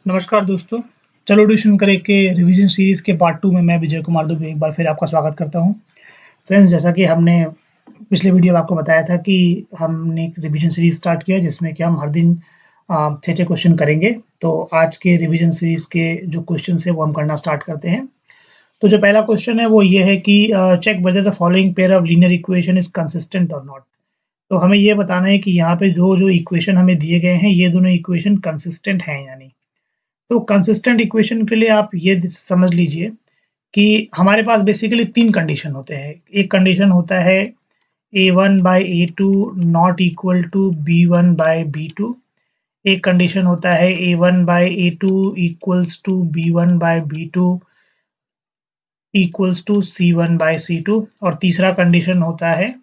नमस्कार दोस्तों, चलो ट्यूशन करें के रिवीजन सीरीज़ के पार्ट 2 में मैं विजय कुमार दुबे एक बार फिर आपका स्वागत करता हूँ। फ्रेंड्स, जैसा कि हमने पिछले वीडियो में आपको बताया था कि हमने एक रिवीजन सीरीज़ स्टार्ट किया जिसमें कि हम हर दिन 6-6 क्वेश्चन करेंगे। तो आज के रिवीजन सीरीज़ के जो क्वेश्चन्स हैं वो हम करना स्टार्ट करते हैं। तो जो पहला क्वेश्चन है वो ये है कि check whether the following pair of linear equation is consistent और नॉट। तो हमें ये बताना है कि यहाँ पे जो इक्वेशन हमें दिए गए हैं ये दोनों इक्वेशन कंसिस्टेंट हैं या नहीं। तो कंसिस्टेंट इक्वेशन के लिए आप ये समझ लीजिए कि हमारे पास बेसिकली 3 कंडीशन होते हैं। एक कंडीशन होता है a1/a2 not equal to b1/b2। एक कंडीशन होता है a1/a2 equals to b1/b2 equals to c1/c2 और तीसरा कंडीशन होता है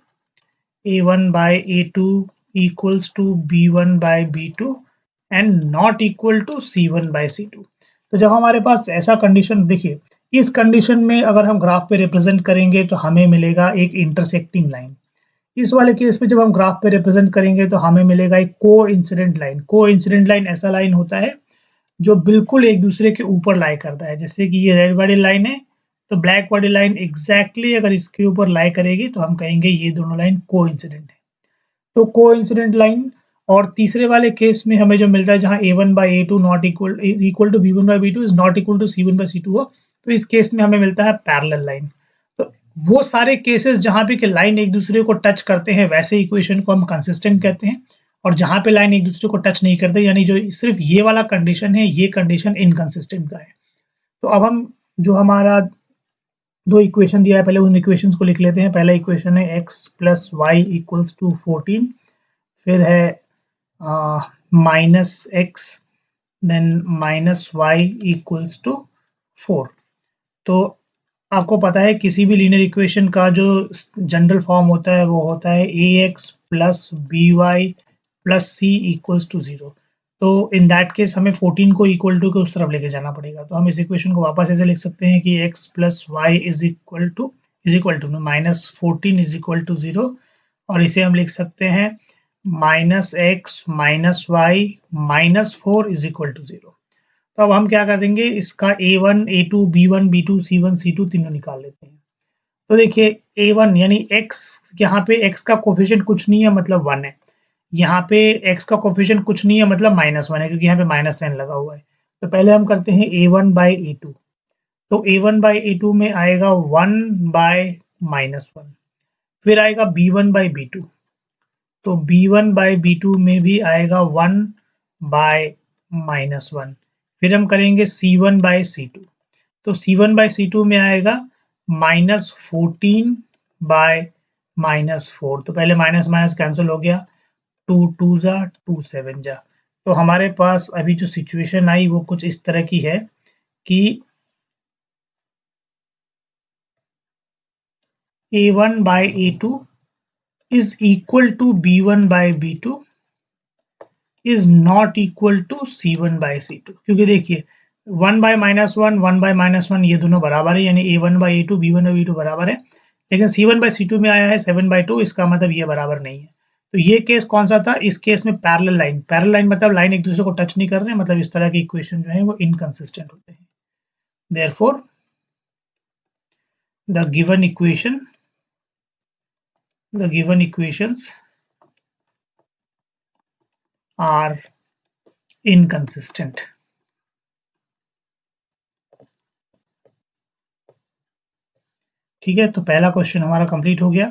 a1/a2 equals to b1/b2 and not equal to c1/c2। तो जब हमारे पास ऐसा कंडीशन देखिए, इस कंडीशन में अगर हम ग्राफ पे रिप्रेजेंट करेंगे तो हमें मिलेगा एक इंटरसेक्टिंग लाइन। इस वाले केस में जब हम ग्राफ पे रिप्रेजेंट करेंगे तो हमें मिलेगा एक कोइंसिडेंट लाइन। कोइंसिडेंट लाइन ऐसा लाइन होता है जो बिल्कुल एक दूसरे के ऊपर लाई करता है। जैसे कि ये रेड वाली लाइन है, तो ब्लैक वाली लाइन एग्जैक्टली अगर इसके ऊपर लाई करेगी तो हम कहेंगे ये दोनों लाइन कोइंसिडेंट है। तो कोइंसिडेंट लाइन। और तीसरे वाले केस में हमें जो मिलता है जहाँ a1/a2 not equal to b1/b2 is not equal to c1/c2 हो, तो इस केस में हमें मिलता है पैरेलल लाइन। तो वो सारे केसेस जहाँ पे कि लाइन एक दूसरे को टच करते हैं वैसे इक्वेशन को हम कंसिस्टेंट कहते हैं, और जहाँ पे लाइन एक दूसरे को टच नहीं करते यानी जो सिर्फ ये वाला कंडीशन है ये कंडीशन इनकंसिस्टेंट का है। तो अब हम जो हमारा 2 इक्वेशन दिया है पहले उन इक्वेशंस को लिख लेते हैं। पहला इक्वेशन है x plus Y equals to 14, फिर है minus X then minus Y equals to 4। तो आपको पता है किसी भी लीनियर इक्वेशन का जो जनरल फॉर्म होता है वो होता है ax plus by plus c equals to 0। तो इन दैट केस हमें 14 को इक्वल टू के उस तरफ लेके जाना पड़ेगा। तो हम इस इक्वेशन को वापस ऐसे लिख सकते हैं कि x plus Y is equal to minus 14 is equal to 0, और इसे हम लिख सकते हैं minus X minus Y minus 4 is equal to 0। तो अब हम क्या करेंगे, इसका a1 a2 b1 b2 c1 c2 तीनों निकाल लेते हैं। तो देखिए a1 यानी x, यहाँ पे x का कोफिशिएंट कुछ नहीं है मतलब 1 है। यहाँ पे x का कोफिशिएंट कुछ नहीं है मतलब -1 है क्योंकि यहाँ पे माइनस साइन लगा हुआ है। तो पहले हम करते हैं a1/a2। तो a1/a2 में आएगा 1/-1, फिर आएगा b1/b2। तो b1/b2 में भी आएगा 1/-1, फिर हम करेंगे c1/c2। तो c1/c2 में आएगा -14/-4। तो पहले माइनस माइनस कैंसिल हो गया, 2 2 जा 2 7 जा। तो हमारे पास अभी जो सिचुएशन आई वो कुछ इस तरह की है कि a1/a2 is equal to b1/b2 is not equal to c1/c2, क्योंकि देखिए 1/-1 1/-1 ये दोनों बराबर है यानी a1/a2 b1/b2 बराबर है, लेकिन c1/c2 में आया है 7/2, इसका मतलब ये बराबर नहीं है। तो ये केस कौन सा था, इस केस में पैरेलल लाइन मतलब लाइन एक दूसरे को टच नहीं कर रहे हैं, मतलब इस तरह के इक्वेशन जो है वो इनकंसिस्टेंट होते हैं। Therefore the given equations are inconsistent. ठीक है, तो पहला क्वेश्चन हमारा कंप्लीट हो गया।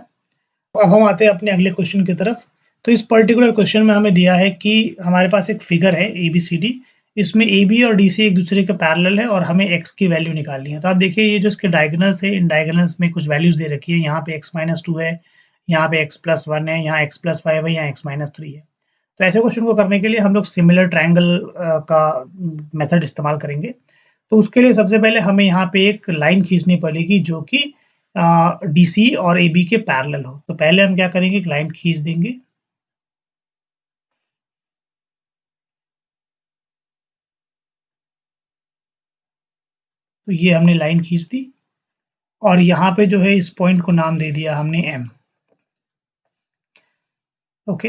अब हम आते हैं अपने अगले क्वेश्चन की तरफ। तो इस पर्टिकुलर क्वेश्चन में हमें दिया है कि हमारे पास एक फिगर है ABCD, इसमें AB और DC एक दूसरे के पैरेलल है और हमें x की वैल्यू निकालनी है। तो आप देखिए ये जो इसके डायगोनल्स है, इन डायगोनल्स में कुछ वैल्यूज दे रखी है। यहाँ पे x-2 है, यहाँ पे x+1 है, यहाँ x+5 है, यहाँ x-3 है। तो ऐसे क्वेश्चन को करने के लिए हम लोग सिमिलर ट्रायंगल का मेथड इस्तेमाल करेंगे। तो उसके लिए सबसे पहले हमें यहाँ पे एक लाइन खींचनी पड़ेगी जो कि DC और AB के पैरेलल हो। तो पहले हम क्या करेंगे, एक लाइन खींच देंगे। तो ये हमने लाइन खींच दी और यहाँ पे जो है इस पॉइंट को नाम दे दिया हमने M। ओके,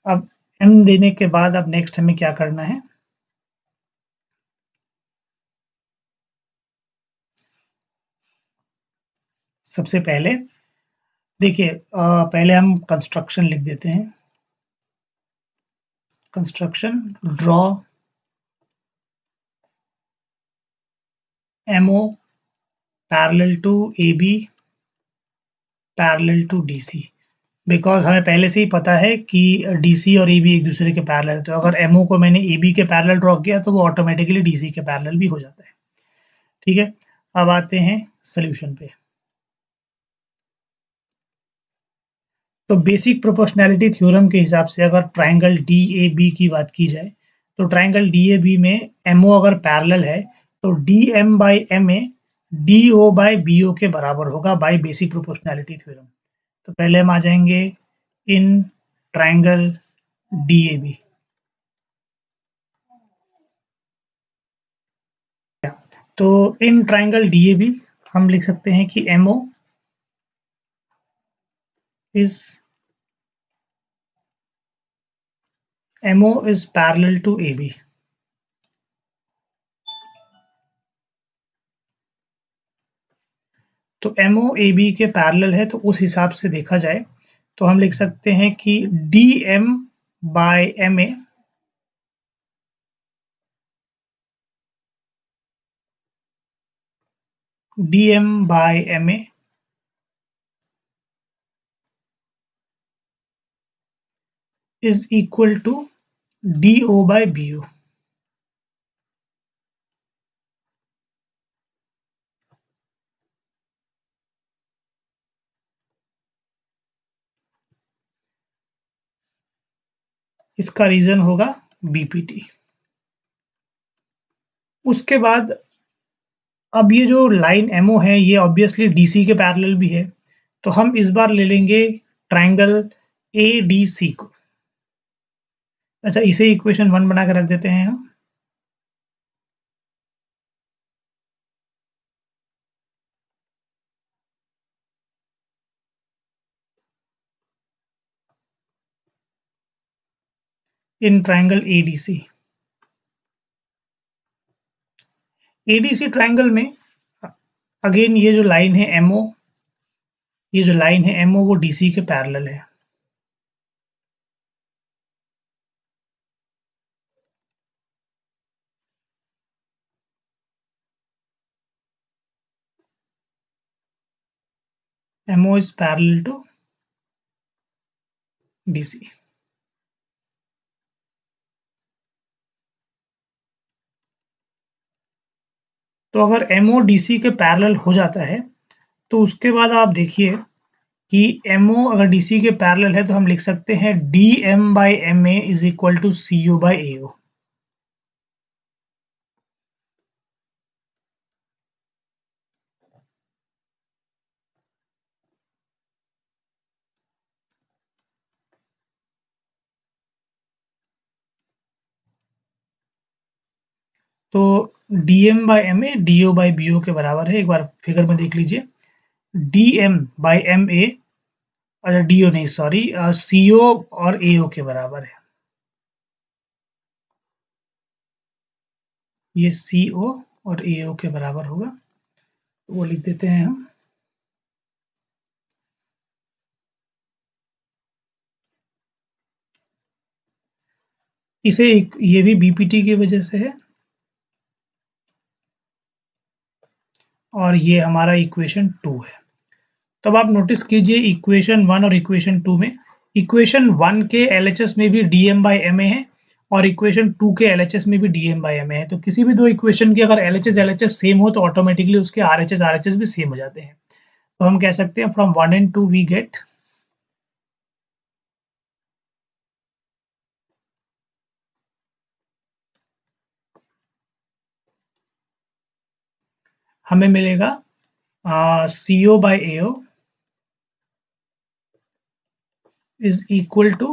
अब M देने के बाद अब नेक्स्ट हमें क्या करना है, सबसे पहले देखिए पहले हम कंस्ट्रक्शन लिख देते हैं। Construction draw MO parallel to AB parallel to DC, because हमें पहले से ही पता है कि DC और AB एक दूसरे के पैरेलल है, तो अगर MO को मैंने AB के पैरेलल ड्रॉ किया तो वो ऑटोमेटिकली DC के पैरेलल भी हो जाता है। ठीक है, अब आते हैं सॉल्यूशन पे। तो बेसिक प्रोपोर्शनैलिटी थ्योरम के हिसाब से अगर ट्रायंगल DAB की बात की जाए, तो ट्रायंगल DAB में MO अगर पैरेलल है तो DM by MA DO by BO के बराबर होगा बाय बेसिक प्रोपोर्शनैलिटी थ्योरम। तो पहले हम आ जाएंगे इन ट्रायंगल DAB। तो इन ट्रायंगल DAB हम लिख सकते हैं कि MO is parallel to AB। तो MO AB के पैरेलल है, तो उस हिसाब से देखा जाए तो हम लिख सकते हैं कि DM by MA is equal to DO by BO। इसका रीजन होगा BPT। उसके बाद अब ये जो लाइन MO है ये ऑब्वियसली DC के पैरेलल भी है, तो हम इस बार ले लेंगे ट्रायंगल ADC को। अच्छा, इसे इक्वेशन 1 बना के रख देते हैं हम। इन ट्रायंगल ADC ट्रायंगल में अगेन ये जो लाइन है MO, ये जो लाइन है MO वो DC के पैरेलल है। MO is parallel to DC। तो अगर MO DC के पैरेलल हो जाता है तो उसके बाद आप देखिए कि MO अगर DC के पैरेलल है तो हम लिख सकते हैं DM by MA is equal to CO by AO। तो DM by MA DO by BO के बराबर है। एक बार फिगर में देख लीजिए, DM by MA, अच्छा DO नहीं सॉरी, CO और AO के बराबर है। ये CO और AO के बराबर होगा, तो वो लिख देते हैं हम। इसे ये भी BPT की वजह से है, और ये हमारा इक्वेशन 2 है। तो अब आप नोटिस कीजिए इक्वेशन 1 और इक्वेशन 2 में, इक्वेशन 1 के LHS में भी DM by MA है और इक्वेशन 2 के LHS में भी DM by MA है। तो किसी भी दो इक्वेशन के अगर LHS सेम हो तो ऑटोमेटिकली उसके RHS भी सेम हो जाते हैं। तो हम कह सकते हैं फ्रॉम 1 and 2 वी गेट हमें मिलेगा CO by AO is equal to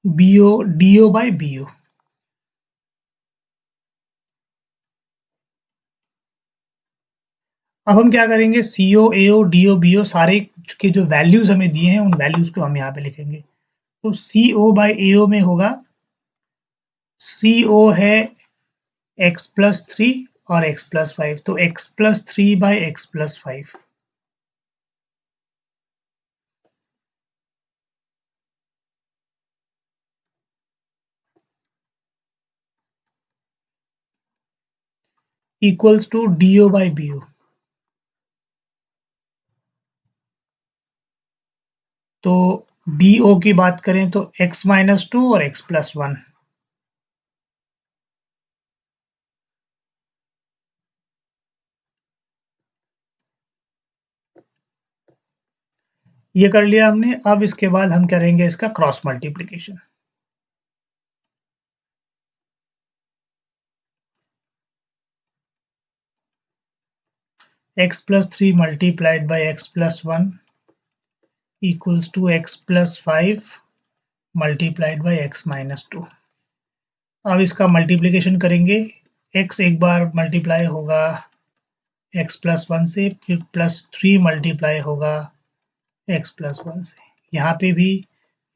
DO by BO। अब हम क्या करेंगे, CO AO DO BO सारे के जो वैल्यूज हमें दिए हैं उन वैल्यूज को हम यहाँ पे लिखेंगे। तो CO by AO में होगा, CO है x+3 और x+5, तो x+3/x+5 इक्वल्स टू DO/BO। तो DO की बात करें तो x-2 और x+1। ये कर लिया हमने। अब इसके बाद हम करेंगे इसका cross multiplication. x+3 multiplied by x+1 equals to x+5 multiplied by x-2। अब इसका मल्टीप्लिकेशन करेंगे। x एक बार मल्टीप्लाई होगा x+1 से, फिर +3 मल्टीप्लाई होगा x+1 से। यहाँ पे भी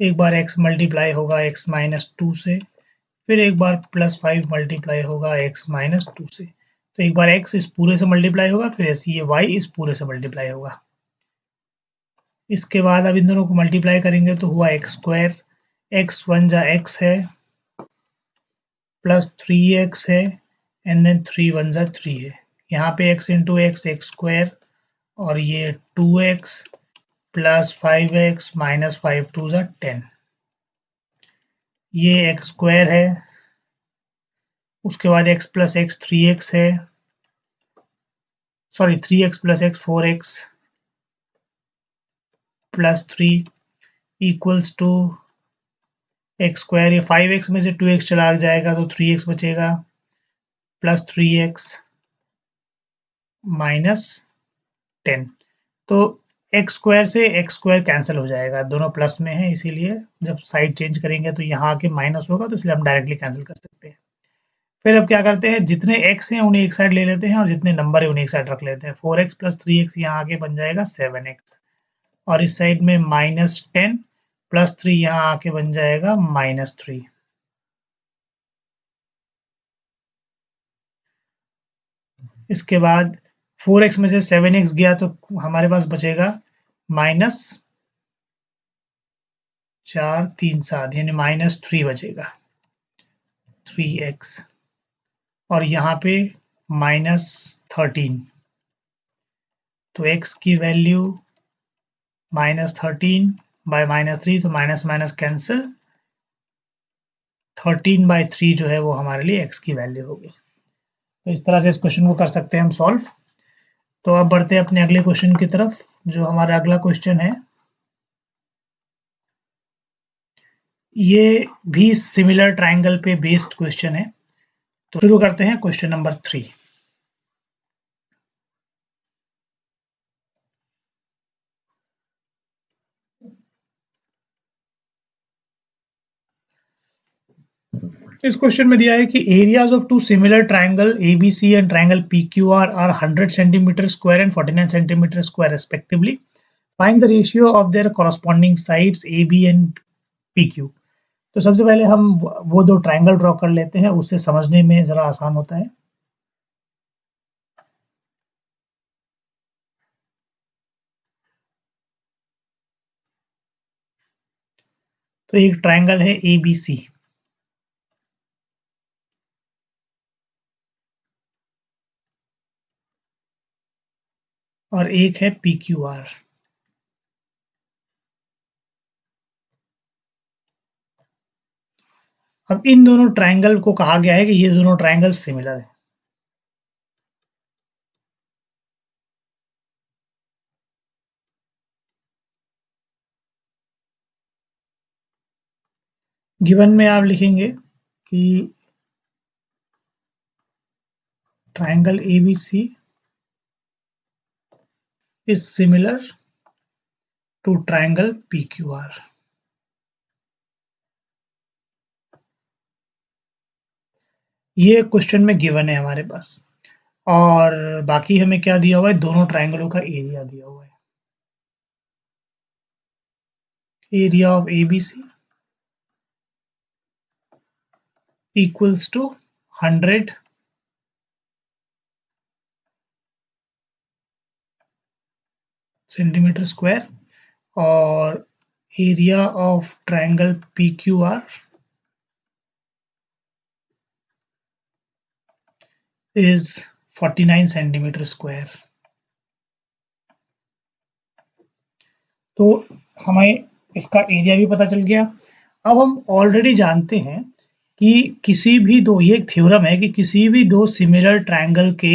एक बार x मल्टीप्लाई होगा x-2 से, फिर एक बार +5 मल्टीप्लाई होगा x-2 से। तो एक बार x इस पूरे से मल्टीप्लाई होगा, फिर ऐसे ये y इस पूरे से मल्टीप्लाई होगा। इसके बाद अब इन दोनों को मल्टीप्लाई करेंगे तो हुआ x², x1 जा x है, प्लस 3x है, एंड देन 3 1 जा 3 है। यहाँ पे x इंटू x x² और ये 2x प्लस 5x माइनस 5 2 जा 10। ये x² है, उसके बाद x प्लस x 3x है, sorry 3x plus x 4x plus 3 equals to x²। ये 5x में से 2x चला जाएगा तो 3x बचेगा, प्लस 3x माइनस 10। तो x² से x² कैंसिल हो जाएगा, दोनों प्लस में है, इसीलिए जब साइड चेंज करेंगे तो यहाँ आके माइनस होगा, तो इसलिए हम डायरेक्टली कैंसिल कर सकते हैं। फिर अब क्या करते हैं, जितने x हैं उन्हें एक साइड ले लेते हैं और जितने नंबर है उन्हें एक साइड रख लेते हैं। 4x प्लस 3x यहाँ आके बन जाएगा 7x, और इस साइड में -10 प्लस 3 यहाँ आके बन जाएगा -3। इसके बाद 4x में से 7x गया तो हमारे पास बचेगा -4 3 7, यानी -3 बचेगा, 3x। और यहाँ पे -13, तो x की वैल्यू -13 बाय -3, तो माइनस माइनस कैंसिल, 13/3 जो है वो हमारे लिए x की वैल्यू होगी। तो इस तरह से इस क्वेश्चन को कर सकते हैं हम सॉल्व। तो अब बढ़ते हैं अपने अगले क्वेश्चन की तरफ, जो हमारा अगला क्वेश्चन है। ये भी सिमिलर ट्रायंगल पे बेस्ड क्वेश्चन है। तो शुरू करते हैं क्वेश्चन नंबर 3। इस क्वेश्चन में दिया है कि areas of two similar triangle ABC and triangle PQR are 100 centimetre square and 49 centimetre square respectively. Find the ratio of their corresponding sides AB and PQ। तो सबसे पहले हम वो दो ट्रायंगल ड्रॉ कर लेते हैं, उससे समझने में जरा आसान होता है। तो एक ट्रायंगल है ABC और एक है PQR। अब इन दोनों ट्रायंगल को कहा गया है कि ये दोनों ट्रायंगल सिमिलर है। गिवन में आप लिखेंगे कि triangle ABC is similar to triangle PQR। ये क्वेश्चन में गिवन है हमारे पास, और बाकी हमें क्या दिया हुआ है, दोनों ट्रायंगलों का एरिया दिया हुआ है। Area of ABC equals to 100 centimetre square और area of triangle PQR is 49 centimetre square. तो हमें इसका एरिया भी पता चल गया। अब हम ऑलरेडी जानते हैं कि किसी भी दो, ये एक थ्योरम है कि किसी भी दो सिमिलर ट्रायंगल के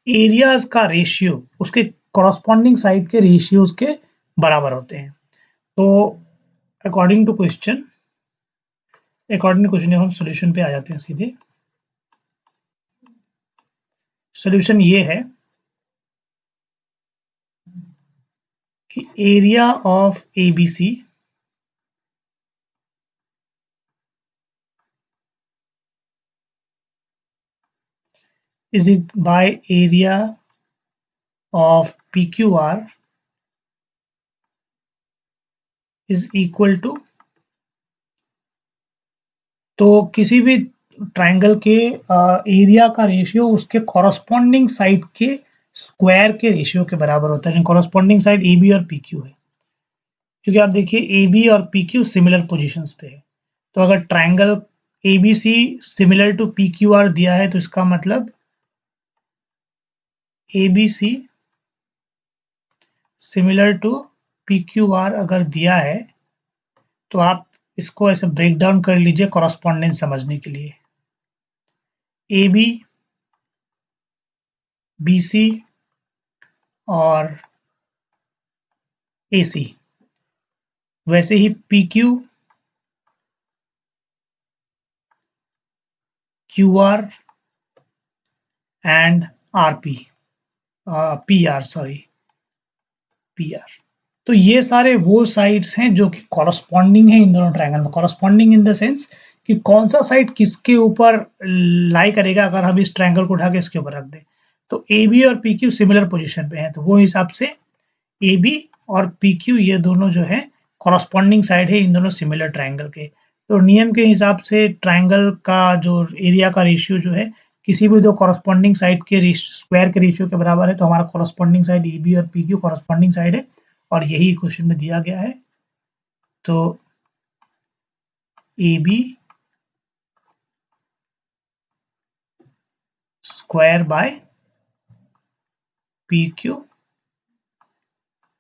एरियाज का रेशियो उसके कॉरस्पॉन्डिंग साइड के रेशियोज के बराबर होते हैं। तो अकॉर्डिंग टू क्वेश्चन हम सॉल्यूशन पे आ जाते हैं सीधे। सॉल्यूशन ये है कि area of ABC is by area of PQR is equal to, तो किसी भी ट्रायंगल के एरिया का रेशियो उसके कॉरस्पॉन्डिंग साइड के स्क्वायर के रेशियो के बराबर होता है। कॉरस्पॉन्डिंग साइड AB और PQ है, क्योंकि आप देखिए AB और PQ सिमिलर पोजीशंस पे है। तो अगर triangle ABC similar to PQR दिया है तो इसका मतलब ABC सिमिलर टू PQR अगर दिया है तो आप इसको ऐसे ब्रेक डाउन कर लीजिए कॉरस्पॉन्डेंस समझने के लिए। AB, BC और AC, वैसे ही PQ, QR and RP, PR sorry, PR। तो ये सारे वो साइड्स हैं जो कि कॉरस्पॉन्डिंग है इन दोनों ट्रायंगल में। कॉरस्पॉन्डिंग इन द सेंस कि कौन सा साइड किसके ऊपर लाई करेगा अगर हम इस ट्रायंगल को उठा के इसके ऊपर रख दें। तो AB और PQ सिमिलर पोजीशन पे हैं, तो वो हिसाब से AB और PQ ये दोनों जो है कॉरस्पॉन्डिंग साइड है इन दोनों सिमिलर ट्रायंगल के। तो नियम के हिसाब से ट्रायंगल का जो एरिया का रेशियो जो है किसी भी दो कॉरस्पॉन्डिंग साइड के स्क्वायर के रेशियो के बराबर है। तो हमारा कॉरस्पॉन्डिंग साइड AB और PQ कॉरस्पॉन्डिंग साइड है और यही क्वेश्चन में दिया गया है। तो AB square by PQ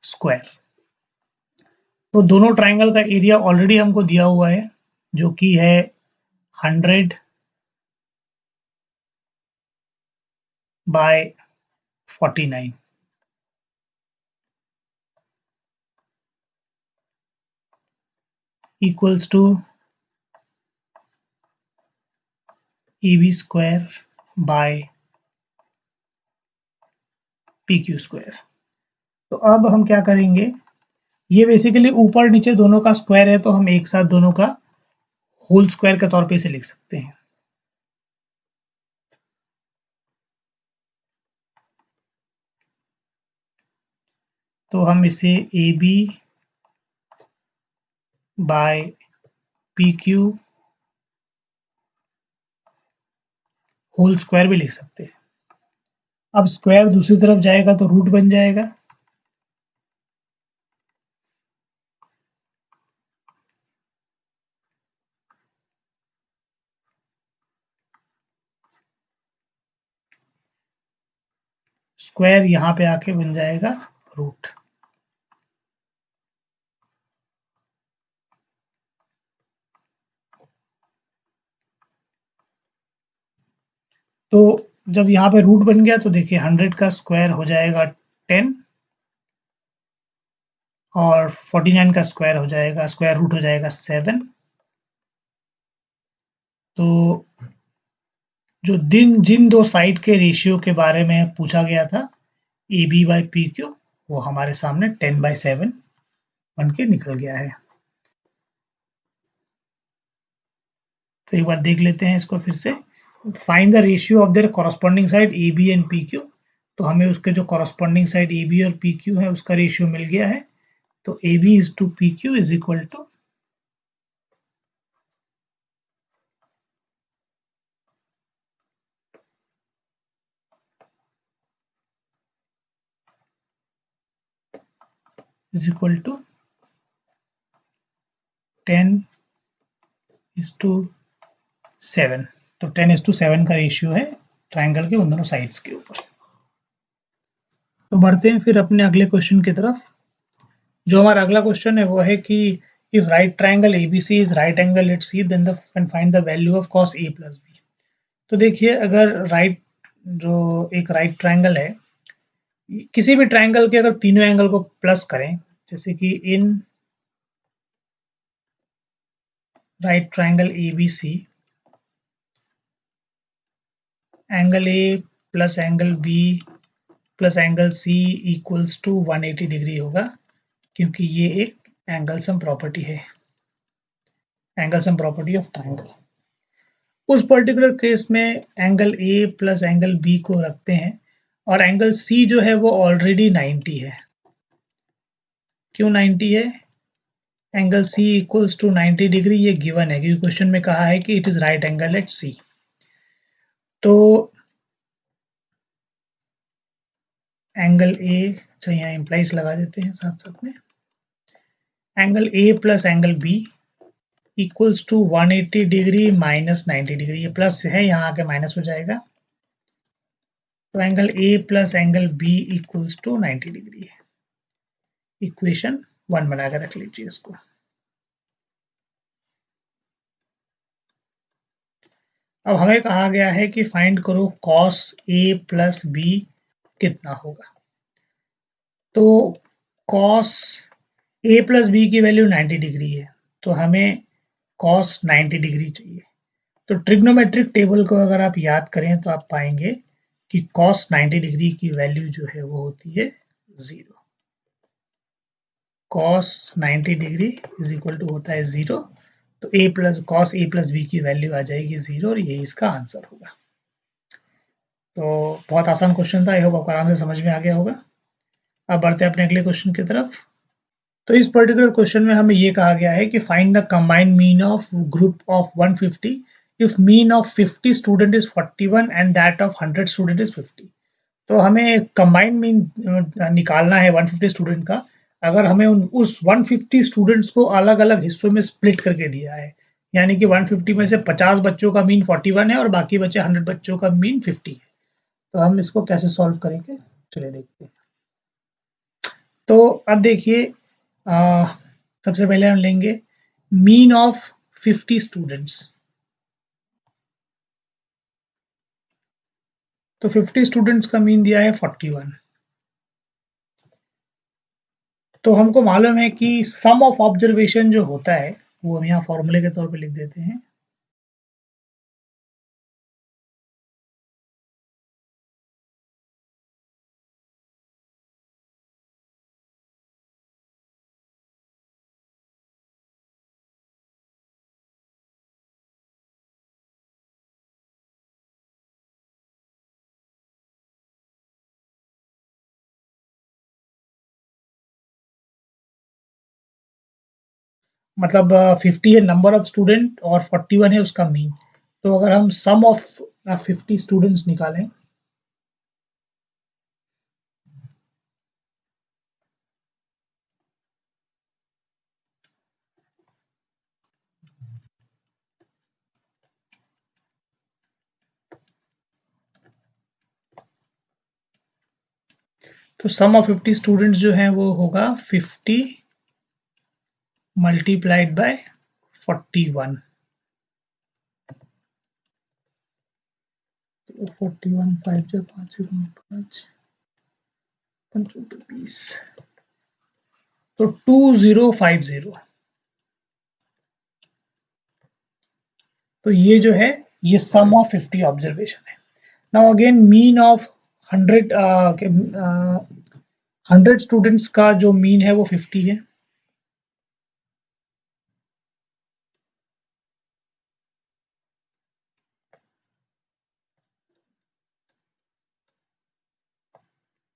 square. तो दोनों ट्रायंगल का एरिया ऑलरेडी हमको दिया हुआ है जो कि है 100 by 49 equals to AB square by PQ square. तो अब हम क्या करेंगे, ये बेसिकली ऊपर नीचे दोनों का स्क्वायर है तो हम एक साथ दोनों का होल स्क्वायर के तौर पे इसे लिख सकते हैं। तो हम इसे AB by PQ whole square भी लिख सकते हैं। अब स्क्वायर दूसरी तरफ जाएगा तो रूट बन जाएगा। स्क्वायर यहाँ पे आके बन जाएगा रूट। तो जब यहाँ पे रूट बन गया तो देखिए 100 का स्क्वायर हो जाएगा 10 और 49 का स्क्वायर हो जाएगा, स्क्वायर रूट हो जाएगा 7। तो जो जिन दो साइड के रेशियो के बारे में पूछा गया था AB बाई PQ, वो हमारे सामने 10/7 बन के निकल गया है। तो एक बार देख लेते हैं इसको फिर से। Find the ratio of their corresponding side AB and PQ। तो हमें उसके जो कॉरस्पॉन्डिंग साइड AB और PQ है उसका रेशियो मिल गया है। तो AB is to PQ is equal to is equal to 10:7। तो 10:7 का रेशियो है ट्राइंगल के उन दोनों साइड्स के ऊपर। तो बढ़ते हैं फिर अपने अगले क्वेश्चन की तरफ। जो हमारा अगला क्वेश्चन है वो है कि if right triangle ABC is right angle at C then find the value of cos a plus B. तो देखिए, अगर एक राइट ट्राइंगल है, किसी भी ट्राइंगल के अगर तीनों एंगल को प्लस करें, जैसे कि in right triangle ABC angle A plus angle B plus angle C equals to 180 degree होगा, क्योंकि ये एक एंगल सम प्रॉपर्टी है, angle sum property of triangle. उस पर्टिकुलर केस में angle A plus angle B को रखते हैं, और एंगल सी जो है वो ऑलरेडी 90 है। क्यों 90 है? Angle C equals to 90 degree, ये गिवन है क्योंकि क्वेश्चन में कहा है कि it is right angle at c. तो एंगल ए, अच्छा यहाँ इम्प्लाइज लगा देते हैं साथ साथ में, angle A plus angle B equals to 180 degree minus 90 degree, ये प्लस है यहाँ आके माइनस हो जाएगा, तो angle A plus angle B equals to 90 degree है। इक्वेशन 1 बनाकर रख लीजिए इसको। अब हमें कहा गया है कि फाइंड करो cos a प्लस बी कितना होगा। तो cos a प्लस बी की वैल्यू 90 डिग्री है, तो हमें cos 90 डिग्री चाहिए। तो ट्रिग्नोमेट्रिक टेबल को अगर आप याद करें तो आप पाएंगे कि cos 90 डिग्री की वैल्यू जो है वो होती है 0। cos 90 degree is equal to होता है 0, तो cos a प्लस बी की वैल्यू आ जाएगी 0, और ये इसका आंसर होगा। तो बहुत आसान क्वेश्चन था, आई होप आपको आराम से समझ में आ गया होगा। अब बढ़ते हैं अपने अगले क्वेश्चन की तरफ। तो इस पर्टिकुलर क्वेश्चन में हमें ये कहा गया है कि find the combined mean of group of 150 if mean of 50 student is 41 and that of 100 student is 50। तो हमें कंबाइंड मीन निकालना है 150 स्टूडेंट का, अगर हमें उस 150 स्टूडेंट्स को अलग अलग हिस्सों में स्प्लिट करके दिया है, यानी कि 150 में से 50 बच्चों का मीन 41 है और बाकी बचे 100 बच्चों का मीन 50 है। तो हम इसको कैसे सॉल्व करेंगे, चलिए देखते हैं। तो अब देखिए, सबसे पहले हम लेंगे मीन ऑफ 50 स्टूडेंट्स। तो 50 स्टूडेंट्स का मीन दिया है 41। तो हमको मालूम है कि सम ऑफ ऑब्जर्वेशन जो होता है वो हम यहाँ फॉर्मूले के तौर पे लिख देते हैं। मतलब 50 है नंबर ऑफ स्टूडेंट और 41 है उसका मीन। तो अगर हम सम ऑफ 50 स्टूडेंट्स निकालें, तो सम ऑफ 50 स्टूडेंट्स जो है वो होगा 50 मल्टीप्लाइड बाय 41। 41 5 से 5 5 20। तो 2050। तो ये जो है ये सम ऑफ 50 ऑब्जर्वेशन है। Now again mean of 100 100 students का जो मीन है वो 50 है।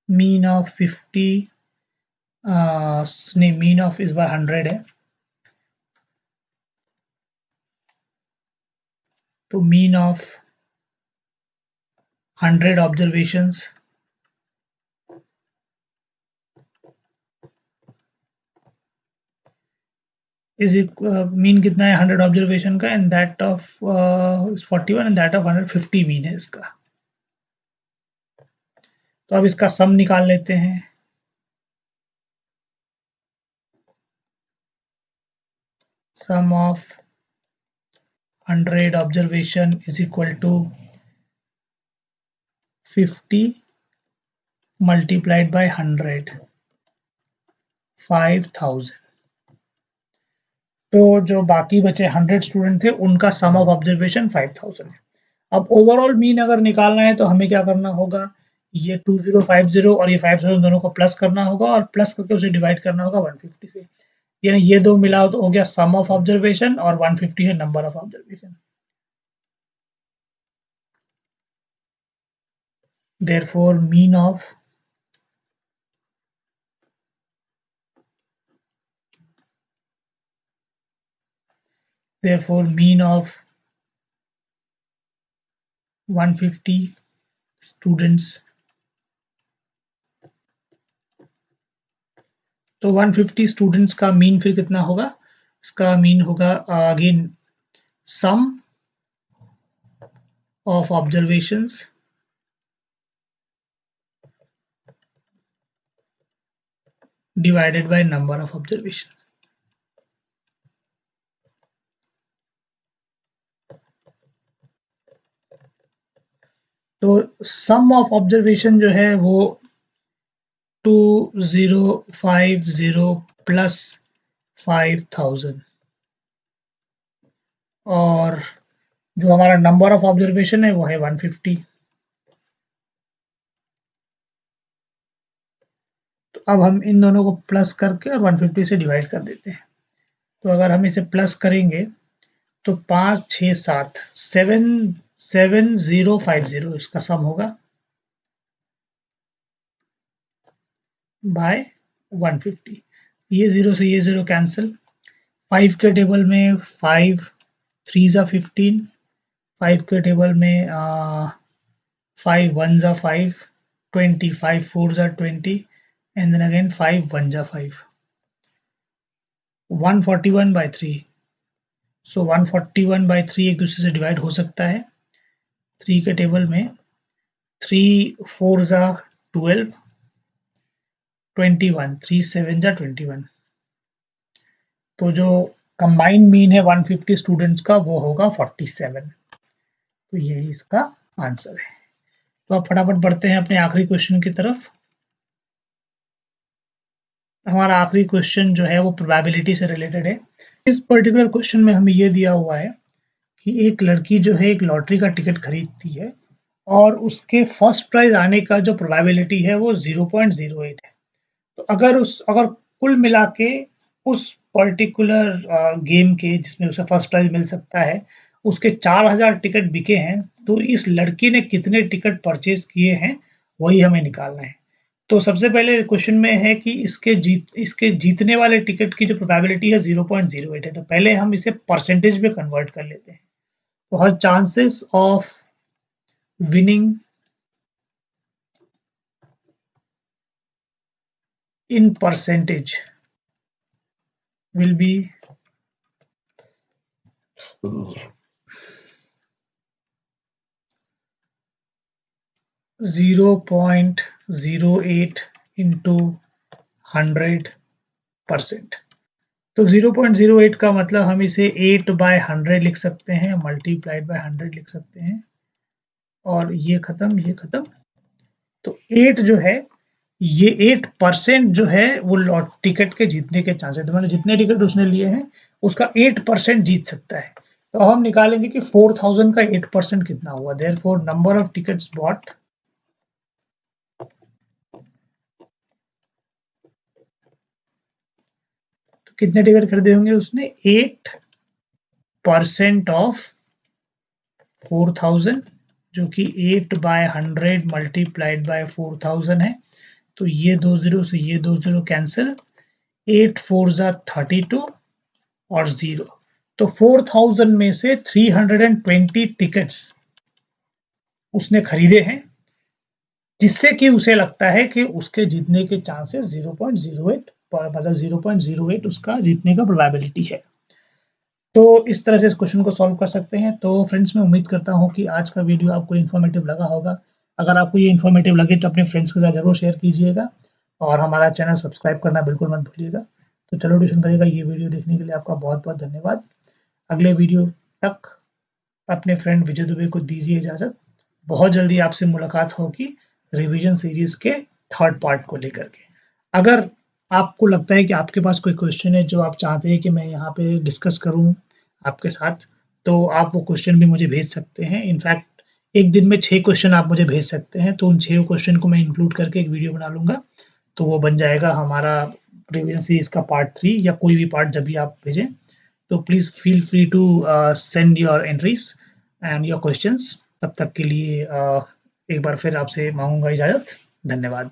मीन ऑफ 50 नहीं, मीन ऑफ इस बार 100 है, तो mean of 100 observations is mean कितना है 100 ऑब्जर्वेशन का, and that of 41 and that of 150 mean है इसका। तो अब इसका सम निकाल लेते हैं। Sum of 100 observation is equal to 50 multiplied by 100, 5000। तो जो बाकी बचे 100 स्टूडेंट थे उनका सम ऑफ ऑब्जर्वेशन 5000 है। अब ओवरऑल मीन अगर निकालना है तो हमें क्या करना होगा, ये 2050 और ये 5000 दोनों को प्लस करना होगा और प्लस करके उसे डिवाइड करना होगा 150 से, यानी ये दो मिला तो हो गया सम ऑफ ऑब्जर्वेशन और 150 है number of observation. Therefore mean of mean of 150 students, तो 150 स्टूडेंट्स का मीन फिर कितना होगा, इसका मीन होगा again sum of observations divided by number of observations. तो सम ऑफ ऑब्जर्वेशन जो है वो 2050 प्लस 5000 और जो हमारा नंबर ऑफ ऑब्जर्वेशन है वो है 150। तो अब हम इन दोनों को प्लस करके और 150 से डिवाइड कर देते हैं। तो अगर हम इसे प्लस करेंगे तो 5 6 7 77050 इसका सम होगा बाय 150। ये जीरो से ये जीरो कैंसिल, 5 के टेबल में 5 3 जा 15, 5 के टेबल में 5 1 जा 5, 20 5 4 जा 20 एंड देन अगेन 5 1 जा 5, 141 बाय 3। सो 141 बाय 3 एक दूसरे से डिवाइड हो सकता है। 3 के टेबल में 3 4 जा 12, 21 3 7 जा 21। तो जो कंबाइंड मीन है 150 स्टूडेंट्स का वो होगा 47। तो यही इसका आंसर है। तो अब फटाफट बढ़ते हैं अपने आखिरी क्वेश्चन की तरफ। हमारा आखिरी क्वेश्चन जो है वो प्रोबेबिलिटी से रिलेटेड है। इस पर्टिकुलर क्वेश्चन में हमें ये दिया हुआ है कि एक लड़की जो है एक लॉटरी का टिकट खरीदती है और उसके फर्स्ट प्राइज आने का जो प्रोबेबिलिटी है वो 0.08 है। तो अगर कुल मिला के उस पर्टिकुलर गेम के जिसमें उसे फर्स्ट प्राइज मिल सकता है उसके 4000 टिकट बिके हैं, तो इस लड़की ने कितने टिकट परचेज किए हैं वही हमें निकालना है। तो सबसे पहले क्वेश्चन में है कि इसके जीतने वाले टिकट की जो प्रोबेबिलिटी है 0.08 है। तो पहले हम इसे परसेंटेज में कन्वर्ट कर लेते हैं। तो हर chances of winning in percentage will be 0.08 into 100%। तो 0.08 का मतलब हम इसे 8/100 लिख सकते हैं, मल्टीप्लाइड बाय 100 लिख सकते हैं और ये खत्म। तो 8 जो है ये 8% जो है वो लॉट टिकट के जीतने के चांसेस, तो मैंने जितने टिकट उसने लिए हैं उसका 8% जीत सकता है। तो हम निकालेंगे कि 4000 का 8% कितना हुआ। Therefore number of tickets bought तो कितने टिकट खरीदे होंगे उसने, 8% ऑफ 4000 जो कि 8/100 मल्टीप्लाइड बाय 4000 है। तो ये 2 जीरो से ये 2 जीरो कैंसिल, 8 4 जा 32 और 0। तो 4000 में से 320 टिकट्स उसने खरीदे हैं जिससे कि उसे लगता है कि उसके जीतने के चांसेस 0.08 मतलब 0.08 उसका जीतने का प्रोबेबिलिटी है। तो इस तरह से इस क्वेश्चन को सॉल्व कर सकते हैं। तो फ्रेंड्स मैं उम्मीद करता हूँ कि आज का वीडियो आपको इन्फॉर्मेटिव लगा होगा। अगर आपको ये इन्फॉर्मेटिव लगे तो अपने फ्रेंड्स के साथ ज़रूर शेयर कीजिएगा और हमारा चैनल सब्सक्राइब करना बिल्कुल मत भूलिएगा। तो चलो ट्यूशन करिएगा, ये वीडियो देखने के लिए आपका बहुत-बहुत धन्यवाद। अगले वीडियो तक अपने फ्रेंड विजय दुबे को दीजिए इजाज़त। बहुत जल्दी आपसे मुलाकात होगी रिवीजन सीरीज़ के थर्ड पार्ट को लेकर के। अगर आपको लगता है कि आपके पास कोई क्वेश्चन है जो आप चाहते हैं कि मैं यहाँ पे डिस्कस करूँ आपके साथ, तो आप वो क्वेश्चन भी मुझे भेज सकते हैं। इनफैक्ट एक दिन में 6 क्वेश्चन आप मुझे भेज सकते हैं, तो उन 6 क्वेश्चन को मैं इंक्लूड करके एक वीडियो बना लूँगा। तो वो बन जाएगा हमारा रिवीजन सीरीज़ का पार्ट 3 या कोई भी पार्ट जब भी आप भेजें। तो please feel free to send your entries and your questions. तब तक के लिए एक बार फिर आपसे माँगूँगा इजाज़त। धन्यवाद।